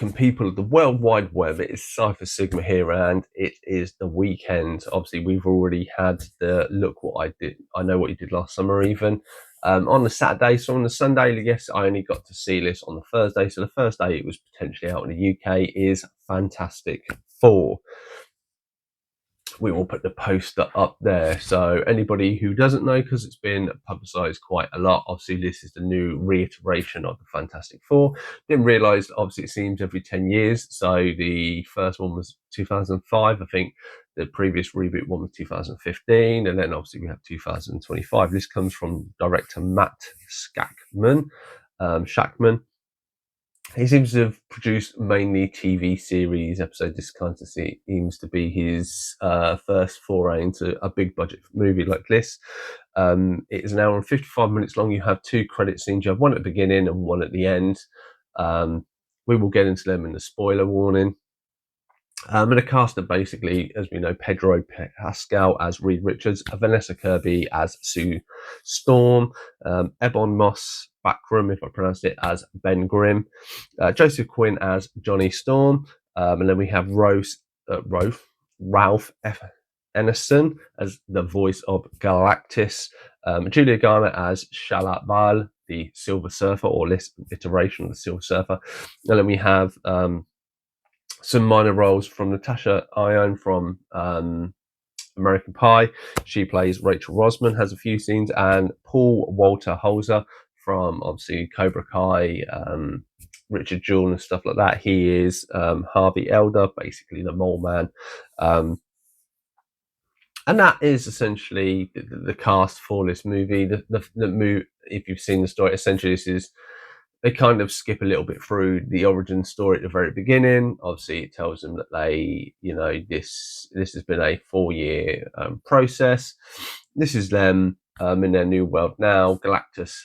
welcome people of the World Wide Web. It is Cypher Sigma here, and it is the weekend. Obviously, we've already had the look what I did. I know what you did last summer, even on the Saturday. So on the Sunday, yes, I only got to see this on the Thursday. So the first day it was potentially out in the UK is Fantastic Four. We will put the poster up there. So anybody who doesn't know, because it's been publicised quite a lot, obviously this is the new reiteration of the Fantastic Four. Didn't realise, obviously it seems every 10 years. So the first one was 2005. I think the previous reboot one was 2015. And then obviously we have 2025. This comes from director Matt Shakman. He seems to have produced mainly TV series episodes. This kind of seems to be his first foray into a big budget movie like this. It is an hour and 55 minutes long. You have two credit scenes. You have one at the beginning and one at the end. We will get into them in the spoiler warning. And the cast are basically, as we know, Pedro Pascal as Reed Richards, Vanessa Kirby as Sue Storm, Ebon Moss-Bachrach, if I pronounced it, as Ben Grimm, Joseph Quinn as Johnny Storm, and then we have Ralph F. Ineson as the voice of Galactus, Julia Garner as Shalla-Bal, the Silver Surfer, or this iteration of the Silver Surfer, and then we have some minor roles from Natasha Lyonne from American Pie. She plays Rachel Rosman, has a few scenes, and Paul Walter Holzer from obviously Cobra Kai, Richard Jewell and stuff like that. He is Harvey Elder, basically the mole man. And that is essentially the cast for this movie. The movie, if you've seen the story, essentially this is, they kind of skip a little bit through the origin story at the very beginning. Obviously, it tells them that they, this has been a 4-year process. This is them in their new world now. Galactus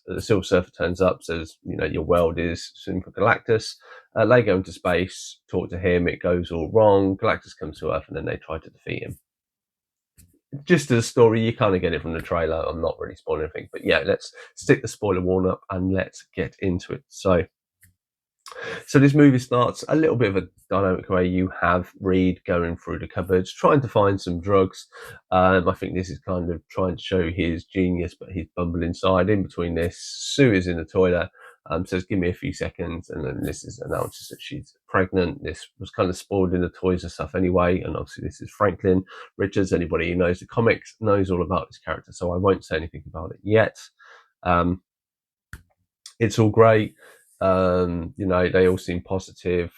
the Silver Surfer turns up, says, your world is soon for Galactus. They go into space, talk to him. It goes all wrong. Galactus comes to Earth, and then they try to defeat him. Just as a story, you kind of get it from the trailer. I'm not really spoiling anything, but yeah, let's stick the spoiler warning up and let's get into it. So this movie starts a little bit of a dynamic way. You have Reed going through the cupboards, trying to find some drugs. I think this is kind of trying to show his genius, but he's bumbling inside. In between this, Sue is in the toilet. Says, give me a few seconds, and then this is announces that she's pregnant. This was kind of spoiled in the toys and stuff anyway, and obviously this is Franklin Richards. Anybody who knows the comics knows all about this character, so I won't say anything about it yet. It's all great. They all seem positive.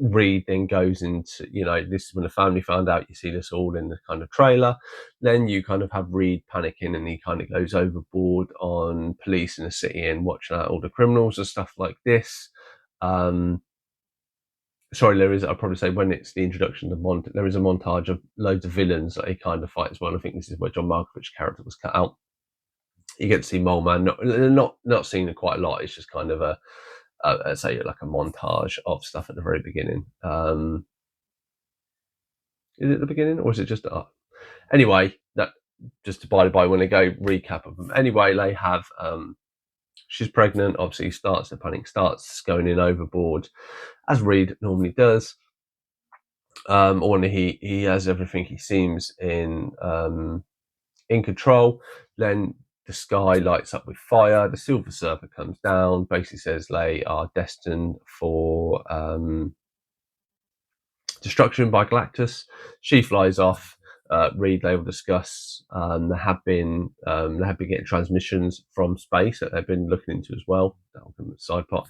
Reed then goes into, this is when the family found out. You see this all in the kind of trailer. Then you kind of have Reed panicking, and he kind of goes overboard on police in the city and watching out all the criminals and stuff like this. I'll probably say when it's the introduction of there is a montage of loads of villains that he kind of fights well. I think this is where John Malkovich's character was cut out. You get to see Mole Man, not seen it quite a lot. It's just kind of say like a montage of stuff at the very beginning. Is it the beginning, or is it just anyway? That just divided by when they go recap of them. Anyway, they have she's pregnant. Obviously, the panic starts going in overboard, as Reed normally does. Or he has everything he seems in control. Then the sky lights up with fire. The Silver Surfer comes down, basically says they are destined for destruction by Galactus. She flies off. Reed, they will discuss. They have been getting transmissions from space that they've been looking into as well. That'll come as a side plot.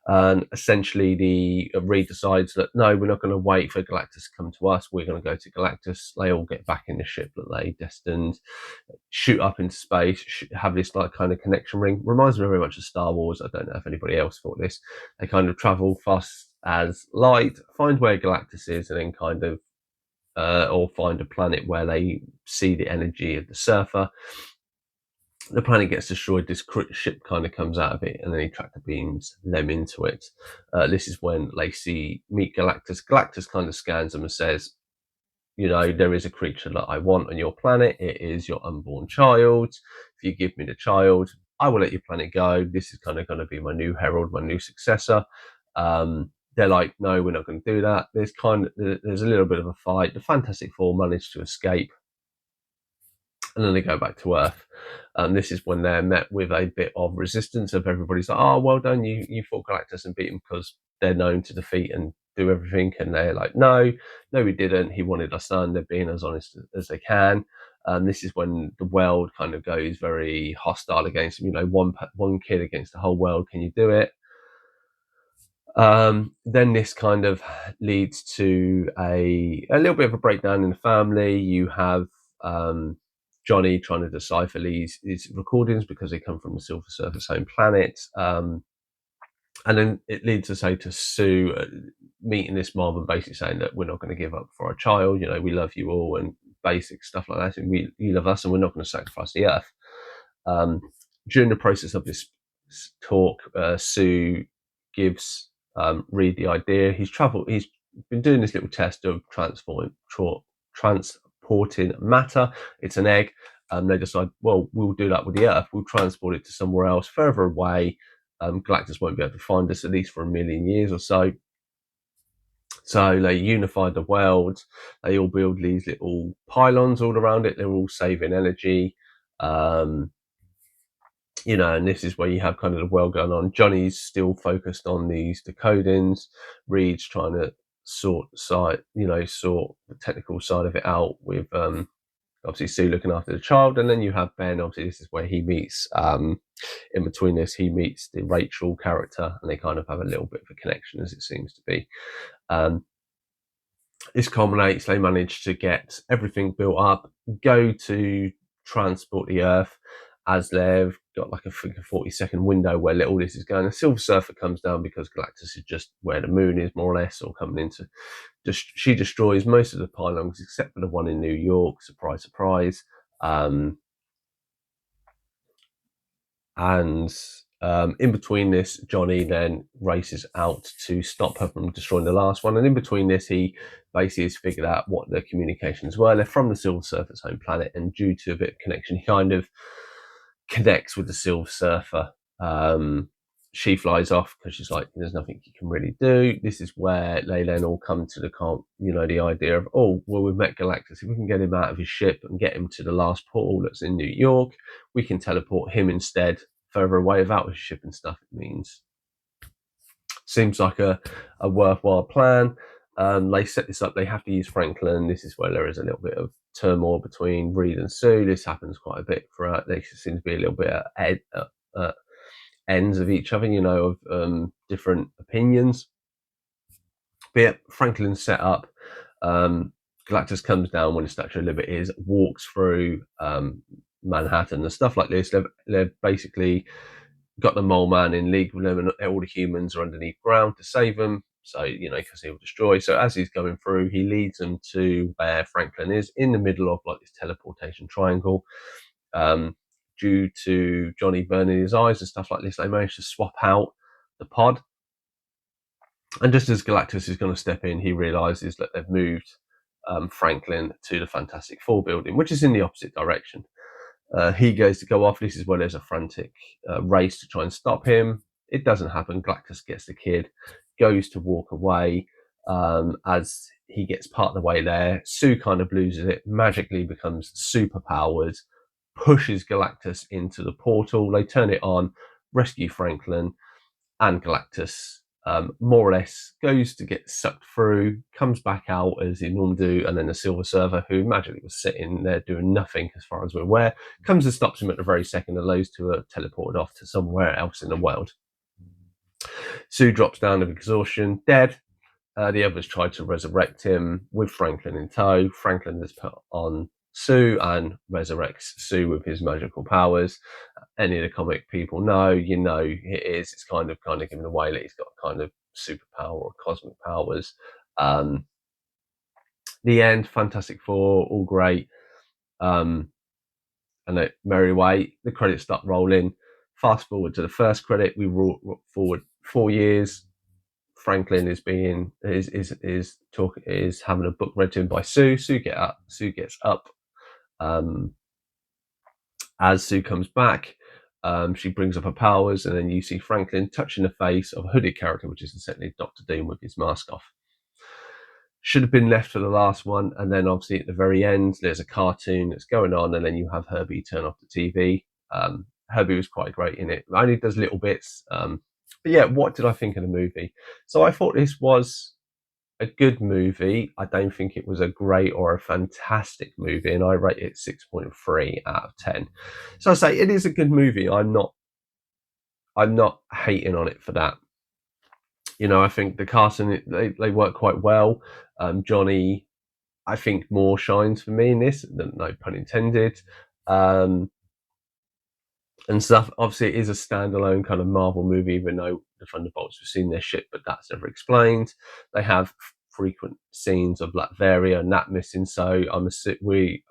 And essentially, Reed decides that no, we're not going to wait for Galactus to come to us. We're going to go to Galactus. They all get back in the ship that they destined, shoot up into space, have this like kind of connection ring. Reminds me very much of Star Wars. I don't know if anybody else thought this. They kind of travel fast as light, find where Galactus is, and then kind of or find a planet where they see the energy of the Surfer. The planet gets destroyed. This ship kind of comes out of it, and then he tractor beams them into it. This is when they meet Galactus. Galactus kind of scans them and says, there is a creature that I want on your planet. It is your unborn child. If you give me the child, I will let your planet go. This is kind of going to be my new herald, my new successor. They're like, no, we're not going to do that. There's a little bit of a fight. The Fantastic Four manage to escape, and then they go back to Earth. And this is when they're met with a bit of resistance of everybody's like, oh, well done, you fought Galactus and beat him, because they're known to defeat and do everything. And they're like, no, we didn't. He wanted our son. They're being as honest as they can. This is when the world kind of goes very hostile against him. One kid against the whole world. Can you do it? Then this kind of leads to a little bit of a breakdown in the family. You have Johnny trying to decipher these recordings because they come from the Silver Surfer's home planet. And then it leads us to Sue meeting this mom and basically saying that we're not going to give up for our child. We love you all, and basic stuff like that. And you love us, and we're not going to sacrifice the Earth. During the process of this talk, Sue gives Reed the idea. He's been doing this little test of transporting matter. It's an egg. They decide, well, we'll do that with the Earth. We'll transport it to somewhere else, further away. Galactus won't be able to find us, at least for 1 million years or so. So they unify the world. They all build these little pylons all around it. They're all saving energy. And this is where you have kind of the world going on. Johnny's still focused on these decodings. Reed's trying to sort the technical side of it out with obviously Sue looking after the child. And then you have Ben. Obviously, this is where he meets, in between this, he meets the Rachel character, and they kind of have a little bit of a connection, as it seems to be. This culminates, they manage to get everything built up, go to transport the Earth, as they've got like a 40-second window where all this is going. The Silver Surfer comes down because Galactus is just where the moon is, more or less, or coming into. She destroys most of the pylons except for the one in New York. Surprise, surprise. And in between this, Johnny then races out to stop her from destroying the last one. And in between this, he basically has figured out what the communications were. They're from the Silver Surfer's home planet, and due to a bit of connection, he kind of connects with the Silver Surfer. She flies off because she's like, there's nothing you can really do. This is where they then all come to the idea of, oh, well, we've met Galactus. If we can get him out of his ship and get him to the last portal that's in New York, we can teleport him instead further away without his ship and stuff. It means seems like a worthwhile plan. They set this up. They have to use Franklin. This is where there is a little bit of turmoil between Reed and Sue. This happens quite a bit throughout. They seem to be a little bit at ends of each other, of different opinions. But yeah, Franklin's set up. Galactus comes down when the Statue of Liberty is, walks through Manhattan and stuff like this. They've basically got the Mole Man in league with them, and all the humans are underneath ground to save them. So, because he'll destroy. So as he's going through, he leads them to where Franklin is, in the middle of like this teleportation triangle. Due to Johnny burning his eyes and stuff like this, they manage to swap out the pod. And just as Galactus is going to step in, he realizes that they've moved Franklin to the Fantastic Four building, which is in the opposite direction. He goes to go off. This is where there's a frantic race to try and stop him. It doesn't happen. Galactus gets the kid, goes to walk away. As he gets part of the way there, Sue kind of loses it, magically becomes superpowered, pushes Galactus into the portal. They turn it on, rescue Franklin, and Galactus more or less goes to get sucked through, comes back out as he normally do, and then the Silver Surfer, who magically was sitting there doing nothing as far as we're aware, comes and stops him at the very second, and those two are teleported off to somewhere else in the world. Sue drops down of exhaustion, dead. The others try to resurrect him with Franklin in tow. Franklin is put on Sue and resurrects Sue with his magical powers. Any of the comic people know, it is. It's kind of given away that he's got kind of superpower or cosmic powers. The end, Fantastic Four, all great. And at merry way, the credits start rolling. Fast forward to the first credit, we roll forward 4 years. Franklin is having a book read to him by Sue. Sue gets up. As Sue comes back, She brings up her powers, and then you see Franklin touching the face of a hooded character, which is essentially Doctor Doom with his mask off. Should have been left for the last one, and then obviously at the very end, there's a cartoon that's going on, and then you have Herbie turn off the TV. Herbie was quite great in it. Only does little bits. But yeah, what did I think of the movie? So I thought this was a good movie. I don't think it was a great or a fantastic movie, and I rate it 6.3 out of 10. So I say it is a good movie. I'm not hating on it for that. You know, I think the cast in it, they work quite well. Johnny, I think, more shines for me in this, no pun intended. And stuff. Obviously, it is a standalone kind of Marvel movie, even though the Thunderbolts have seen their shit, but that's never explained. They have frequent scenes of Latveria and that missing, so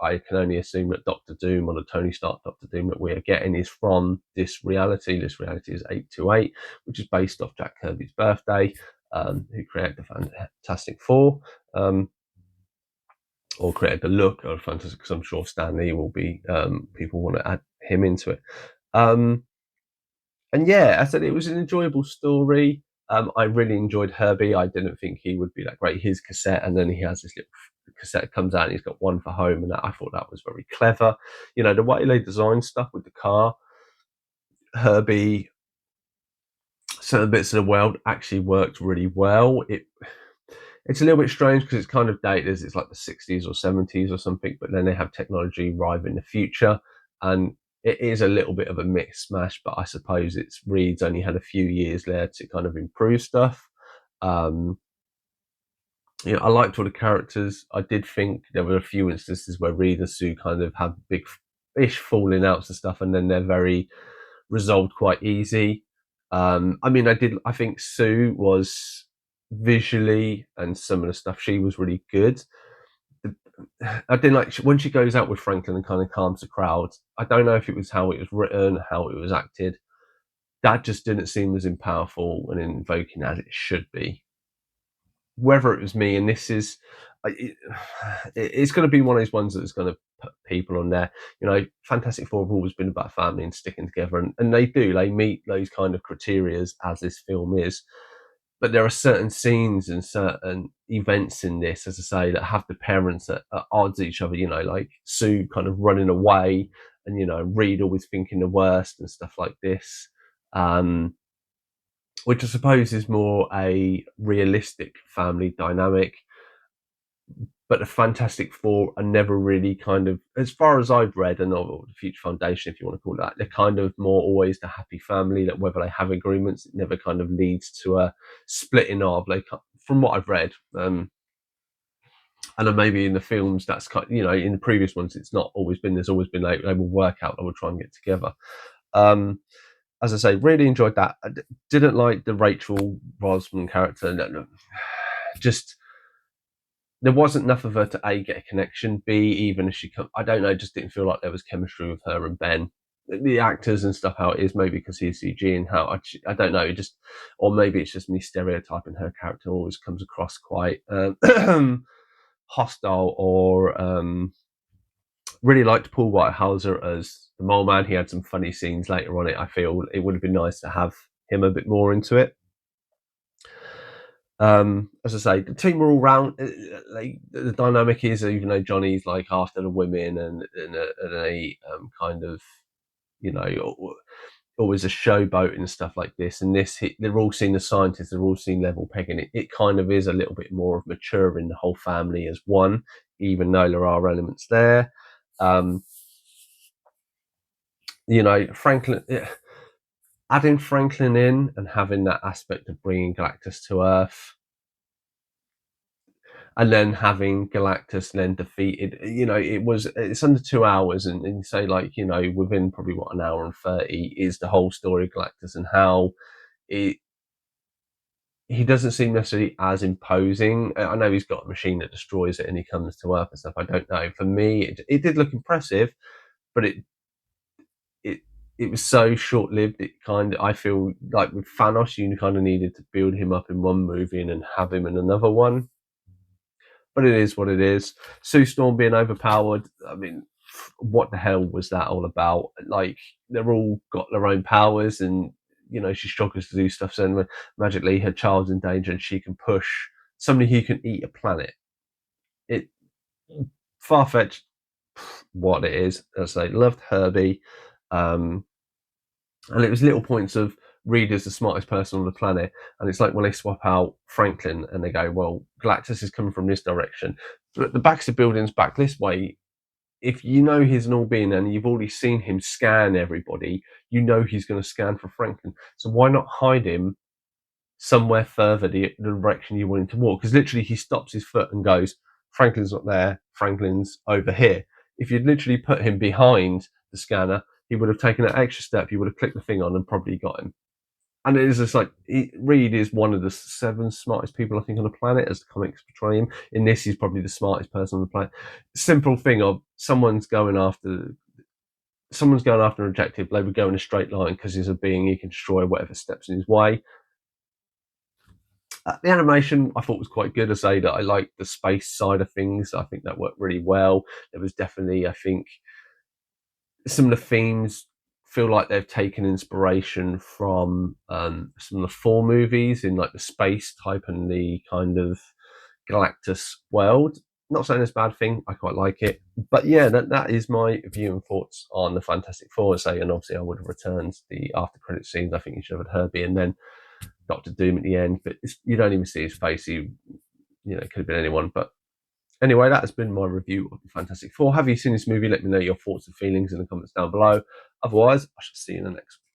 I can only assume that Doctor Doom, or the Tony Stark Doctor Doom that we are getting, is from this reality. This reality is 828, which is based off Jack Kirby's birthday, who created the Fantastic Four, or created the look of Fantastic, because I'm sure Stan Lee will be, people want to add him into it. And yeah, I said it was an enjoyable story. I really enjoyed Herbie. I didn't think he would be that great. His cassette, and then he has this little cassette that comes out, and he's got one for home, and I thought that was very clever. You know, the way they designed stuff with the car, Herbie, certain bits of the world actually worked really well. It's a little bit strange because it's kind of dated. It's like the 60s or 70s or something, but then they have technology arrive in the future, and it is a little bit of a mismatch, but I suppose Reed's only had a few years there to kind of improve stuff. You know, I liked all the characters. I did think there were a few instances where Reed and Sue kind of have big-ish falling outs and stuff, and then they're very resolved quite easy. I mean, I think Sue was visually, and some of the stuff, she was really good. I didn't like when she goes out with Franklin and kind of calms the crowd. I don't know if it was how it was written, how it was acted. That just didn't seem as powerful and invoking as it should be. Whether it was me, and it's going to be one of those ones that's going to put people on there. You know, Fantastic Four have always been about family and sticking together, and they meet those kind of criteria as this film is. But there are certain scenes and certain events in this, as I say, that have the parents at odds with each other. You know, like Sue kind of running away, and you know, Reed always thinking the worst and stuff like this, which I suppose is more a realistic family dynamic. But the Fantastic Four are never really kind of, as far as I've read, and the Future Foundation, if you want to call it that, they're kind of more always the happy family, that whether they have agreements, it never kind of leads to a splitting of, like, from what I've read. And then maybe in the films, that's kind of, you know, in the previous ones, it's not always been, there's always been like, they will work out, they will try and get together. As I say, really enjoyed that. I didn't like the Rachel Brosnahan character. No, just, there wasn't enough of her to A, get a connection, B, even if she I don't know, just didn't feel like there was chemistry with her and Ben. The actors and stuff, how it is, maybe because he's CG, and how I don't know, it just, or maybe it's just me stereotyping her character, always comes across quite hostile, or really liked Paul Whitehauser as the mole man. He had some funny scenes later on. I feel it would have been nice to have him a bit more into it. As I say, the team are all round. Like, the dynamic is, even though Johnny's like after the women and a kind of, you know, always a showboat and stuff like this. And this, they're all seeing the scientists, they're all seeing level pegging. It kind of is a little bit more of maturing the whole family as one, even though there are elements there. You know, Franklin. Adding Franklin in and having that aspect of bringing Galactus to Earth, and then having Galactus then defeated, you know, it's under 2 hours, and you say, like, you know, within probably an hour and 30 is the whole story of Galactus, and how he doesn't seem necessarily as imposing. I know he's got a machine that destroys it and he comes to Earth and stuff. I don't know. For me, it did look impressive, but it was so short-lived. I feel like with Thanos, you kind of needed to build him up in one movie and then have him in another one. But it is what it is. Sue Storm being overpowered, I mean, what the hell was that all about? Like, they're all got their own powers, and she struggles to do stuff. So then magically, her child's in danger, and she can push somebody who can eat a planet. It far fetched. What it is, as I loved Herbie, um, and it was little points of Reed is the smartest person on the planet, and it's like when they swap out Franklin and they go, well, Galactus is coming from this direction, but the Baxter Building's back this way. If you know he's an all being and you've already seen him scan everybody, he's going to scan for Franklin. So why not hide him somewhere further the direction you want him to walk? Because literally he stops his foot and goes, Franklin's not there, Franklin's over here. If you'd literally put him behind the scanner, he would have taken that extra step, he would have clicked the thing on and probably got him. And it is just like, Reed is one of the 7 smartest people, I think, on the planet, as the comics portray him. In this, he's probably the smartest person on the planet. Simple thing of someone's going after an objective, they would go in a straight line because he's a being he can destroy whatever steps in his way. The animation I thought was quite good. I say that I like the space side of things. I think that worked really well. There was definitely, I think, some of the themes feel like they've taken inspiration from some of the 4 movies in like the space type and the kind of Galactus world. Not saying it's a bad thing. I quite like it. But yeah, that is my view and thoughts on the Fantastic Four. And obviously I would have returned the after credit scenes. I think you should have had Herbie and then Doctor Doom at the end. But you don't even see his face. It could have been anyone. But anyway, that has been my review of the Fantastic Four. Have you seen this movie? Let me know your thoughts and feelings in the comments down below. Otherwise, I shall see you in the next one.